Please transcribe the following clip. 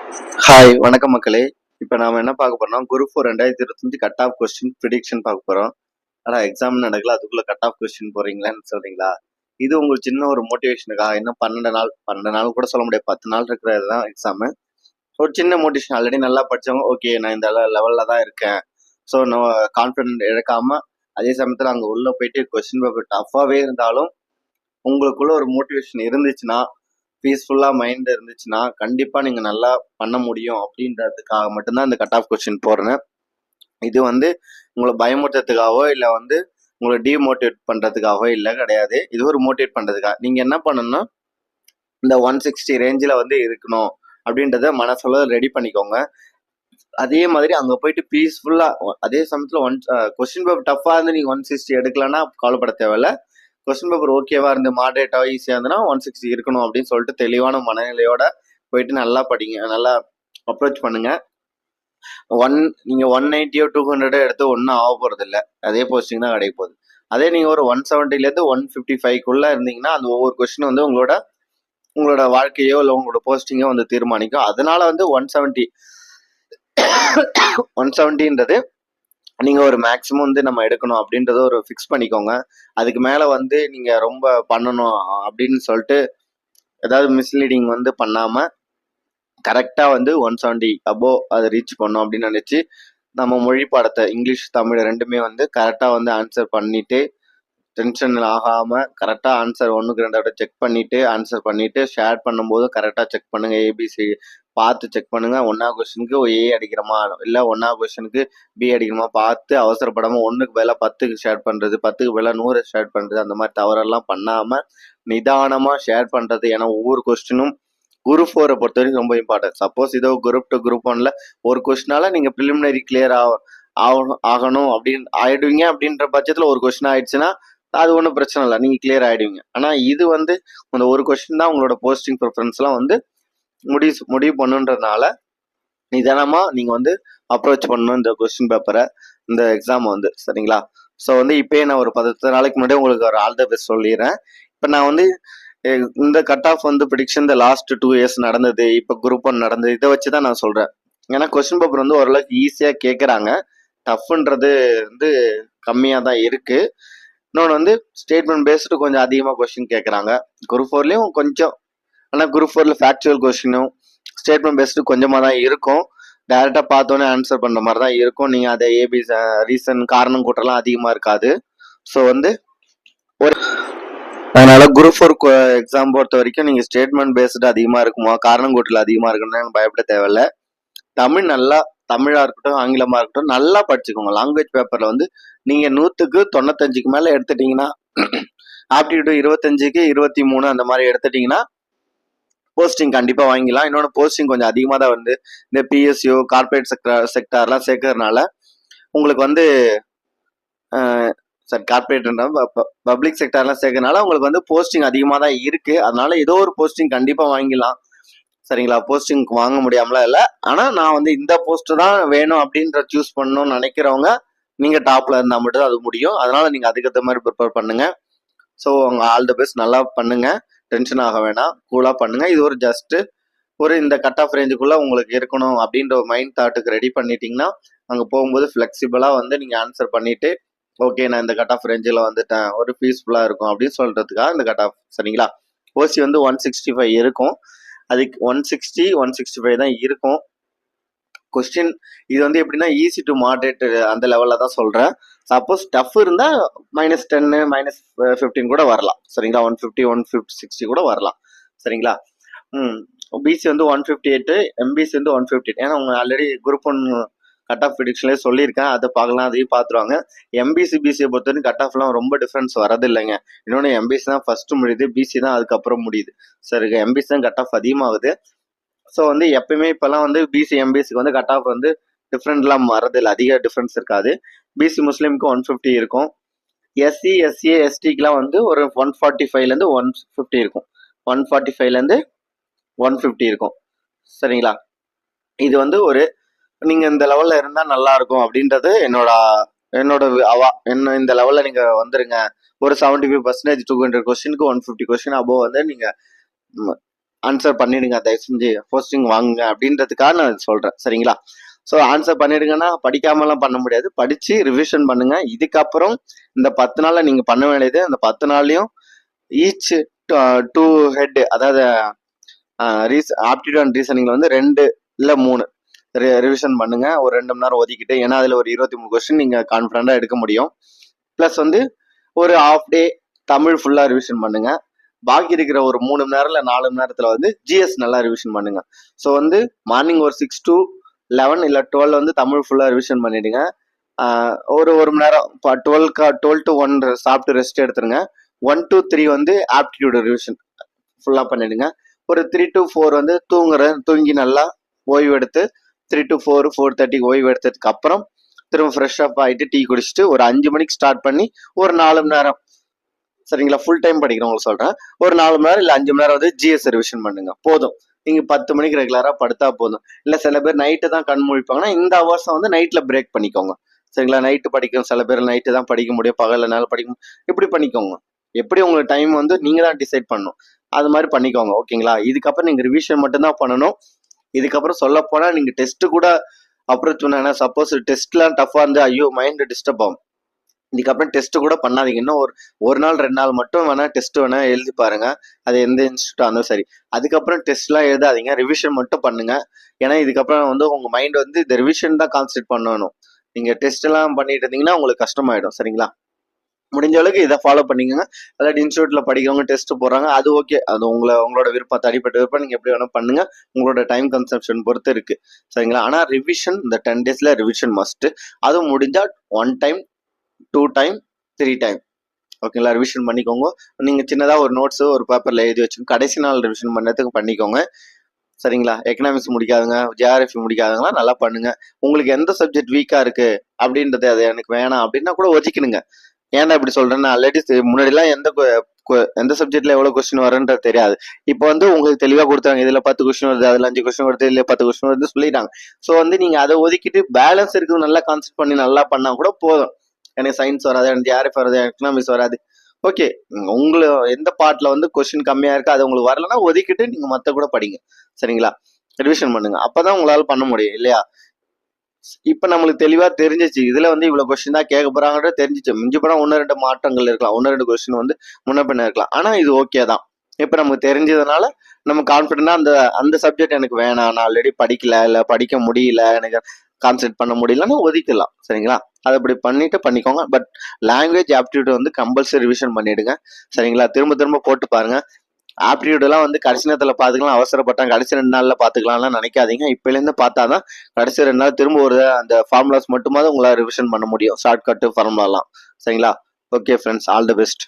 Hi வணக்கம் மக்களே. இப்போ நாம என்ன பார்க்க போறோம்னா group 4 2025 cut off question prediction பார்க்க போறோம். ஆனால் எக்ஸாம் நடக்கல, அதுக்குள்ள கட் ஆஃப் கொஸ்டின் போறீங்களான்னு சொல்றீங்களா? இது உங்களுக்கு சின்ன ஒரு மோட்டிவேஷனுக்காக. இன்னும் 12 நாள் கூட சொல்ல முடியாது, 10 நாள் இருக்கிறது தான் எக்ஸாமு. ஒரு சின்ன மோட்டிவேஷன். ஆல்ரெடி நல்லா படிச்சவங்க ஓகே நான் இந்த லெவலில் தான் இருக்கேன், ஸோ நம்ம கான்ஃபிடென்ட் இழக்காம அதே சமயத்தில் அங்கே உள்ள போயிட்டு கொஸ்டின் பேப்பர் டஃப்பாகவே இருந்தாலும் உங்களுக்குள்ள ஒரு மோட்டிவேஷன் இருந்துச்சுன்னா, பீஸ்ஃபுல்லாக மைண்ட் இருந்துச்சுன்னா கண்டிப்பாக நீங்கள் நல்லா பண்ண முடியும் அப்படின்றதுக்காக மட்டும்தான் இந்த கட் ஆஃப் கொஸ்டின் போடுறேன். இது வந்து உங்களை பயமுறுத்துறதுக்காகவோ இல்லை வந்து உங்களை டிமோட்டிவேட் பண்ணுறதுக்காகவோ இல்லை, கிடையாது. இது ஒரு மோட்டிவேட் பண்ணுறதுக்காக. நீங்கள் என்ன பண்ணணும்னா இந்த 160 ரேஞ்சில் வந்து இருக்கணும் அப்படின்றத மனசளவு ரெடி பண்ணிக்கோங்க. அதே மாதிரி அங்கே போயிட்டு பீஸ்ஃபுல்லாக அதே சமயத்தில் கொஸ்டின் பேப்பர் டஃப்பாக இருந்து நீங்கள் 160 எடுக்கலன்னா கவலைப்பட தேவையில்ல. கொஸ்டின் பேப்பர் ஓகேவா இருந்து மாடரேட்டாக ஈஸியாக இருந்ததுன்னா 160 இருக்கணும் அப்படின்னு சொல்லிட்டு தெளிவான மனநிலையோட போயிட்டு நல்லா படிங்க, நல்லா அப்ரோச் பண்ணுங்க. நீங்கள் 190 200 எடுத்து ஒன்றும் ஆக போகிறது இல்லை, அதே போஸ்டிங் தான் கிடைக்க போகுது. அதே நீங்கள் ஒரு 170 155 இருந்தீங்கன்னா அந்த ஒவ்வொரு கொஸ்டினும் வந்து உங்களோட வாழ்க்கையோ இல்லை உங்களோட போஸ்டிங்கோ வந்து தீர்மானிக்கும். அதனால வந்து 170ன்றது நீங்க ஒரு மேக்ஸிமம் வந்து நம்ம எடுக்கணும் அப்படின்றத ஒரு ஃபிக்ஸ் பண்ணிக்கோங்க. அதுக்கு மேல வந்து நீங்க ரொம்ப பண்ணணும் அப்படின்னு சொல்லிட்டு ஏதாவது மிஸ்லீடிங் வந்து பண்ணாம கரெக்டா வந்து 170 அபோவ் அதை ரீச் பண்ணும் அப்படின்னு நினைச்சு நம்ம மொழி பாடத்தை இங்கிலீஷ் தமிழ் ரெண்டுமே வந்து கரெக்டா வந்து ஆன்சர் பண்ணிட்டு டென்ஷன் ஆகாம கரெக்டா ஆன்சர் 1க்கு 2 செக் பண்ணிட்டு ஆன்சர் பண்ணிட்டு ஷேர் பண்ணும்போது கரெக்டா செக் பண்ணுங்க. ஏபிசி பார்த்து செக் பண்ணுங்க. 1ஆவது கொஸ்டினுக்கு ஏ அடிக்கிறோமா இல்லை 1ஆவது கொஸ்டினுக்கு பி அடிக்கிறோமா பார்த்து அவசரப்படாம 1க்கு பதிலாக 10க்கு ஷேர் பண்றது, 10க்கு பதிலாக 100 ஷேர் பண்றது, அந்த மாதிரி தவறெல்லாம் பண்ணாம நிதானமா ஷேர் பண்றது. ஏன்னா ஒவ்வொரு கொஸ்டினும் குரூப் 4 பொறுத்த வரைக்கும் ரொம்ப இம்பார்ட்டன்ட். சப்போஸ் இதோ குரூப் 2 குரூப் 1ல ஒரு கொஸ்டினால நீங்க ப்ரிலிமினரி கிளியர் ஆகணும் அப்படின்னு ஆயிடுவீங்க. அப்படின்ற பட்சத்துல ஒரு கொஸ்டின் ஆயிடுச்சுன்னா அது ஒன்றும் பிரச்சனை இல்லை, நீங்கள் கிளியர் ஆகிடுவீங்க. ஆனால் இது வந்து அந்த ஒரு கொஸ்டின் தான் உங்களோட போஸ்டிங் ப்ரிஃபரன்ஸ்லாம் வந்து முடிவு பண்ணுன்றதுனால நிதானமாக நீங்கள் வந்து அப்ரோச் பண்ணணும் இந்த கொஸ்டின் பேப்பரை, இந்த எக்ஸாம் வந்து. சரிங்களா? ஸோ வந்து இப்போயே நான் ஒரு 10 நாளைக்கு முன்னாடி உங்களுக்கு ஒரு ஆல் த பெஸ்ட் சொல்லிடுறேன். இப்போ நான் வந்து இந்த கட் ஆஃப் வந்து ப்ரிடிக்ஷன் இந்த லாஸ்ட் 2 இயர்ஸ் நடந்தது, இப்போ குரூப் 1 நடந்தது, இதை வச்சு தான் நான் சொல்கிறேன். ஏன்னா கொஸ்டின் பேப்பர் வந்து ஓரளவுக்கு ஈஸியாக கேட்குறாங்க, டஃப்ன்றது வந்து கம்மியாக தான் இருக்குது. இன்னொன்று வந்து ஸ்டேட்மெண்ட் பேஸ்டு கொஞ்சம் அதிகமாக கொஸ்டின் கேட்குறாங்க குரூப் 4லேயும் கொஞ்சம். ஆனால் குரூப் 4ல் ஃபேக்சுவல் கொஸ்டினும் ஸ்டேட்மெண்ட் பேஸ்டு கொஞ்சமாக தான் இருக்கும். டேரெக்டாக பார்த்தோன்னே ஆன்சர் பண்ணுற மாதிரி தான் இருக்கும். நீங்கள் அதை ஏபி ரீசன் காரணம் கூட்டலாம் அதிகமாக இருக்காது. ஸோ வந்து அதனால குரூப் 4 எக்ஸாம் பொறுத்த வரைக்கும் நீங்கள் ஸ்டேட்மெண்ட் பேஸ்டு அதிகமாக இருக்குமா காரணம் கூட்டல் அதிகமாக இருக்குன்னு பயப்பட தேவையில்லை. தமிழா இருக்கட்டும் ஆங்கிலமா இருக்கட்டும் நல்லா படிச்சுக்கோங்க. லாங்குவேஜ் பேப்பர்ல வந்து நீங்க 100க்கு 95க்கு மேல எடுத்துட்டீங்கன்னா, ஆப்டிடியூட் 25க்கு 23 அந்த மாதிரி எடுத்துட்டீங்கன்னா போஸ்டிங் கண்டிப்பா வாங்கிக்கலாம். இன்னொன்று போஸ்டிங் கொஞ்சம் அதிகமாக தான் வந்து இந்த பிஎஸ்யூ கார்பரேட் செக்டார்லாம் சேர்க்கறதுனால உங்களுக்கு வந்து கார்பரேட் பப்ளிக் செக்டார்லாம் சேர்க்கறதுனால உங்களுக்கு வந்து போஸ்டிங் அதிகமாக தான் இருக்கு. அதனால ஏதோ ஒரு போஸ்டிங் கண்டிப்பா வாங்கிக்கலாம். சரிங்களா? போஸ்டிங் வாங்க முடியாமலாம் இல்லை, ஆனால் நான் வந்து இந்த போஸ்ட் தான் வேணும் அப்படின்ற சூஸ் பண்ணணும்னு நினைக்கிறவங்க நீங்கள் டாப்ல இருந்தால் மட்டும் தான் அது முடியும். அதனால நீங்கள் அதுக்கேற்ற மாதிரி ப்ரிப்பேர் பண்ணுங்க. ஸோ உங்க ஆல் த பெஸ்ட், நல்லா பண்ணுங்க, டென்ஷன் ஆக வேணாம், கூலாக பண்ணுங்க. இது ஒரு ஜஸ்ட் ஒரு இந்த கட் ஆஃப் ரேஞ்சுக்குள்ள உங்களுக்கு இருக்கணும் அப்படின்ற ஒரு மைண்ட் தாட்டுக்கு ரெடி பண்ணிட்டீங்கன்னா அங்கே போகும்போது ஃப்ளெக்சிபிளாக வந்து நீங்கள் ஆன்சர் பண்ணிட்டு ஓகே நான் இந்த கட் ஆஃப் ரேஞ்சில் வந்துட்டேன், ஒரு பீஸ்ஃபுல்லாக இருக்கும் அப்படின்னு சொல்றதுக்காக இந்த கட் ஆஃப். சரிங்களா? ஓசி வந்து 165 இருக்கும், அதுக்கு 160 165 தான் இருக்கும் கொஸ்டின். இது வந்து எப்படின்னா ஈஸி டு மாடரேட் அந்த லெவலில் தான் சொல்கிறேன். சப்போஸ் டஃப் இருந்தால் -10 -15 கூட வரலாம். சரிங்களா? 150 160 கூட வரலாம். சரிங்களா? பிசி வந்து 158, எம்பிசி வந்து 158. ஏன்னா அவங்க ஆல்ரெடி குரூப் 1 கட் ஆஃப் ப்ரிடிக்ஷன்லேயே சொல்லியிருக்கேன், அதை பார்க்கலாம், அதையும் பார்த்துருவாங்க. எம்பிசி பிசியை பொறுத்த வரைக்கும் கட் ஆஃப்லாம் ரொம்ப டிஃப்ரென்ஸ் வரது இல்லைங்க. இன்னொன்று எம்பிசி தான் ஃபர்ஸ்ட் முடியுது, பிசி தான் அதுக்கப்புறம் முடியுது. சரிங்க, எம்பிசி தான் கட் ஆஃப் அதிகமாகுது. ஸோ வந்து எப்பயுமே இப்போல்லாம் வந்து பிசி எம்பிசிக்கு வந்து கட் ஆஃப் வந்து டிஃப்ரெண்ட்லாம் வரதில்லை, அதிக டிஃப்ரென்ஸ் இருக்காது. பிசி முஸ்லீமுக்கு 150 இருக்கும், எஸ்சி எஸ்சிஏ எஸ்டிக்கெலாம் வந்து ஒரு 145லேருந்து 150 இருக்கும், 145லேருந்து 150 இருக்கும். சரிங்களா? இது வந்து ஒரு நீங்கள் இந்த லெவலில் இருந்தால் நல்லா இருக்கும் அப்படின்றது என்னோட என்ன இந்த லெவலில் நீங்கள் வந்துருங்க. ஒரு 75% 200 கொஸ்டினுக்கு 150 கொஸ்டின் அபோவ் வந்து நீங்கள் ஆன்சர் பண்ணிடுங்க. தயவு செஞ்சு போஸ்டிங் வாங்குங்க அப்படின்றதுக்காக நான் சொல்றேன். சரிங்களா? ஸோ ஆன்சர் பண்ணிடுங்கன்னா படிக்காமலாம் பண்ண முடியாது. படிச்சு ரிவிஷன் பண்ணுங்க. இதுக்கப்புறம் இந்த 10 நாள்ல நீங்க பண்ண வேண்டியது, அந்த 10 நாள்லயும் ஈச் 2 ஹெட், அதாவது ஆப்டிடியூட் அண்ட் ரீசனிங்ல வந்து 2 இல்ல 3 ரிவிஷன் பண்ணுங்க. ஒரு 2 மணி நேரம் ஒதுக்கிட்டு. ஏன்னா அதுல ஒரு 23 கொஸ்டின் நீங்க கான்ஃபிடண்டா எடுக்க முடியும். பிளஸ் வந்து ஒரு ஹாஃப் டே தமிழ் ஃபுல்லா ரிவிஷன் பண்ணுங்க. பாக்கி இருக்கிற ஒரு 3 மணி நேரம் இல்ல 4 மணி நேரத்துல வந்து ஜிஎஸ் நல்லா ரிவிஷன் பண்ணுங்க. ஸோ வந்து மார்னிங் ஒரு 6 to 11 இல்ல 12 வந்து தமிழ் ஃபுல்லா ரிவிஷன் பண்ணிடுங்க. ஒரு மணி நேரம் 12 to 1 சாப்பிட்டு ரெஸ்ட் எடுத்துருங்க. 1 to 3 வந்து ஆப்டிடியூட் ரிவிஷன் ஃபுல்லா பண்ணிடுங்க. ஒரு 3 to 4 வந்து தூங்கி நல்லா ஓய்வு எடுத்து 3 to 4 4:30 ஓய்வு எடுத்ததுக்கு அப்புறம் திரும்ப ஃப்ரெஷ் அப் ஆகிட்டு டீ குடிச்சிட்டு ஒரு 5 மணிக்கு ஸ்டார்ட் பண்ணி ஒரு 4 மணி நேரம், சரிங்களா, ஃபுல் டைம் படிக்கிறவங்களுக்கு சொல்றேன், ஒரு 4 மணி நேரம் இல்ல 5 மணி நேரம் வந்து ஜிஎஸ் ரிவிஷன் பண்ணுங்க. போதும். நீங்க 10 மணிக்கு ரெகுலரா படுத்தா போதும். இல்ல சில பேர் நைட்டு தான் கண் முழிப்பாங்கன்னா இந்த ஹவர்ஸை வந்து நைட்ல பிரேக் பண்ணிக்கோங்க. சரிங்களா? நைட்டு படிக்கும், சில பேர் நைட்டு தான் படிக்க முடியும், பகல்ல நாள் படிக்கும், இப்படி பண்ணிக்கோங்க. எப்படி உங்களுக்கு டைம் வந்து நீங்க தான் டிசைட் பண்ணணும். அது மாதிரி பண்ணிக்கோங்க. ஓகேங்களா? இதுக்கப்புறம் நீங்க ரிவிஷன் மட்டும்தான் பண்ணணும். இதுக்கப்புறம் சொல்ல போனா நீங்க டெஸ்ட் கூட அப்ரோச் பண்ணா, சப்போஸ் டெஸ்ட்லாம் டஃபா இருந்து ஐயோ மைண்ட் டிஸ்டர்ப் ஆகும். இதுக்கப்புறம் டெஸ்ட் கூட பண்ணாதீங்க. இன்னும் ஒரு நாள் 2 நாள் மட்டும் வேணா டெஸ்ட் வேணா எழுதி பாருங்க. அது எந்த இன்ஸ்டியூட்டா இருந்தாலும் சரி. அதுக்கப்புறம் டெஸ்ட்லாம் எழுதாதீங்க, ரிவிஷன் மட்டும் பண்ணுங்க. ஏன்னா இதுக்கப்புறம் வந்து உங்க மைண்ட் வந்து இந்த ரிவிஷன் தான் கான்சென்ட்ரேட் பண்ணணும். நீங்க டெஸ்ட் எல்லாம் பண்ணிட்டு இருந்தீங்கன்னா உங்களுக்கு கஷ்டமாயிடும். சரிங்களா? முடிஞ்ச அளவுக்கு இதை ஃபாலோ பண்ணிக்கோங்க. அதாவது இன்ஸ்டியூட்ல படிக்கிறவங்க டெஸ்ட் போடுறாங்க, அது ஓகே. அது உங்களோட விருப்பம், தனிப்பட்ட விருப்பம். நீங்க எப்படி வேணா பண்ணுங்க. உங்களோட டைம் கன்சம்ஷன் பொறுத்து இருக்கு. சரிங்களா? ஆனா ரிவிஷன் இந்த 10 டேஸ்ல ரிவிஷன் மஸ்ட். அதுவும் முடிஞ்சா 1 டைம் 2 டைம் 3 டைம், ஓகேங்களா, ரிவிஷன் பண்ணிக்கோங்க. நீங்க சின்னதா ஒரு நோட்ஸ் ஒரு பேப்பர்ல எழுதி வச்சுக்கோங்க. கடைசி நாள் ரிவிஷன் பண்ணதுக்கு பண்ணிக்கோங்க. சரிங்களா? எக்கனாமிக்ஸ் முடிக்காதுங்க, ஜிஆர்எஃப் முடிக்காதவங்களாம் நல்லா பண்ணுங்க. உங்களுக்கு எந்த சப்ஜெக்ட் வீக்கா இருக்கு அப்படின்றது, அது எனக்கு வேணாம் அப்படின்னா கூட ஒதுக்கிடுங்க. ஏன்டா இப்படி சொல்றேன்னா, ஆல்ரெடி முன்னாடிலாம் எந்த சப்ஜெக்ட்ல எவ்வளவு கொஸ்டின் வரும்ன்றது தெரியாது. இப்போ வந்து உங்களுக்கு தெளிவா கொடுத்தாங்க, இதுல 10 கொஸ்டின் வருது, அதுல 5 கொஸ்டின் வருது, இல்ல 10 கொஸ்டின் வருது சொல்லிட்டாங்க. ஸோ வந்து நீங்க அதை ஒதுக்கிட்டு பேலன்ஸ் இருக்குது நல்லா கான்சென்ட்ரேட் பண்ணி நல்லா பண்ணா கூட போதும். எனக்கு சயின்ஸ் வராது, எனக்கு ஜிஆர்எஃப் வராது, எக்கனாமிக்ஸ் வராது, ஓகே. உங்களுக்கு எந்த பார்ட்ல வந்து கொஸ்டின் கம்மியா இருக்கு அது உங்களுக்கு வரலன்னா ஒதுக்கிட்டு நீங்க மத்த கூட படிங்க. சரிங்களா? ரிவிஷன் பண்ணுங்க. அப்பதான் உங்களால பண்ண முடியும் இல்லையா? இப்ப நம்மளுக்கு தெளிவா தெரிஞ்சிச்சு, இதுல வந்து இவ்வளவு கொஸ்டின் தான் கேட்க போறாங்கன்றது தெரிஞ்சிச்சு. மிஞ்சி போனா 1-2 மாற்றங்கள் இருக்கலாம், 1-2 கொஸ்டின் வந்து முன்ன பின்ன இருக்கலாம். ஆனா இது ஓகே தான். இப்ப நமக்கு தெரிஞ்சதுனால நம்ம கான்பிடண்டா அந்த அந்த சப்ஜெக்ட் எனக்கு வேணாம், நான் ஆல்ரெடி படிக்கல, இல்ல படிக்க முடியல, எனக்கு கான்சென்ட்ரேட் பண்ண முடியலன்னா ஒதுக்கலாம். சரிங்களா? அதை அப்படி பண்ணிட்டு பண்ணிக்கோங்க. பட் லாங்குவேஜ் ஆப்டிடியூட் வந்து கம்பல்சரி ரிவிஷன் பண்ணிடுங்க. சரிங்களா? திரும்ப திரும்ப போட்டு பாருங்க. ஆப்டிடியூட் எல்லாம் வந்து கடைசி நேரத்துல பாத்துக்கலாம், அவசரப்பட்டாங்க கடைசி 2 நாள்ல பாத்துக்கலாம்லாம் நினைக்காதீங்க. இப்பல இருந்து பார்த்தாதான் கடைசி 2 நாள் திரும்ப ஒரு அந்த ஃபார்முலாஸ் மட்டுமாவது உங்களால ரிவிஷன் பண்ண முடியும். ஷார்ட் கட் ஃபார்முலாலாம். சரிங்களா? Okay friends, all the best.